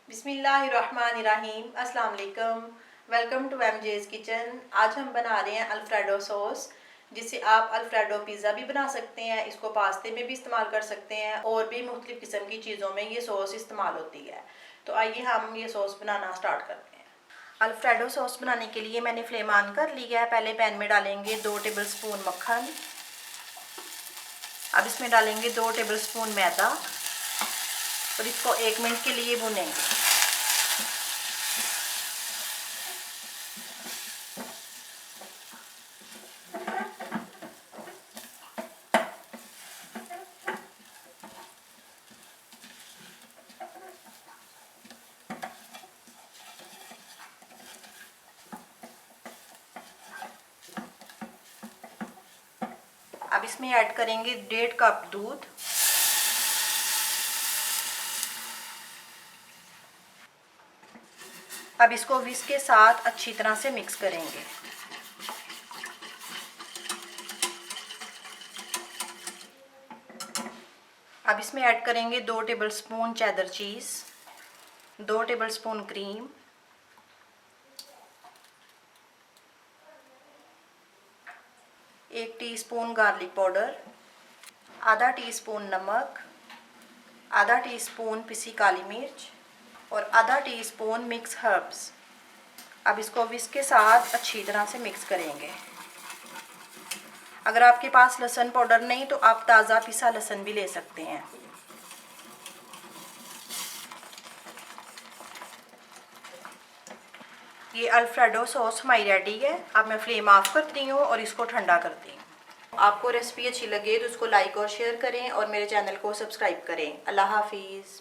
बिस्मिल्लाहिर्रहमानिर्रहीम। अस्सलाम वालेकुम। Welcome to MJ's kitchen. आज हम बना रहे हैं अल्फ्रेडो सॉस, जिसे आप अल्फ्रेडो पिज़्ज़ा भी बना सकते हैं, इसको पास्ते में भी इस्तेमाल कर सकते हैं और भी मुख्तलिफ़ किस्म की चीज़ों में ये सॉस इस्तेमाल होती है। तो आइए हम ये सॉस बनाना स्टार्ट करते हैं। अल्फ्रेडो सॉस बनाने के लिए मैंने फ्लेम ऑन कर लिया है। पहले पैन में डालेंगे 2 टेबलस्पून मक्खन। अब इसमें डालेंगे 2 टेबलस्पून मैदा और इसको 1 मिनट के लिए भूनेंगे। अब इसमें ऐड करेंगे 1.5 कप दूध। अब इसको विस्क के साथ अच्छी तरह से मिक्स करेंगे। अब इसमें ऐड करेंगे 2 टेबलस्पून चेडर चीज़, 2 tablespoon cream, 1 teaspoon garlic powder, आधा टीस्पून नमक, आधा टीस्पून पिसी काली मिर्च और आधा टीस्पून मिक्स हर्ब्स। अब इसको विस्क के साथ अच्छी तरह से मिक्स करेंगे। अगर आपके पास लहसुन पाउडर नहीं तो आप ताज़ा पिसा लहसुन भी ले सकते हैं। ये अल्फ्रेडो सॉस हमारी रेडी है। अब मैं फ्लेम ऑफ करती हूँ और इसको ठंडा करती हूँ। आपको रेसिपी अच्छी लगे तो उसको लाइक और शेयर करें और मेरे चैनल को सब्सक्राइब करें। अल्लाह हाफिज़।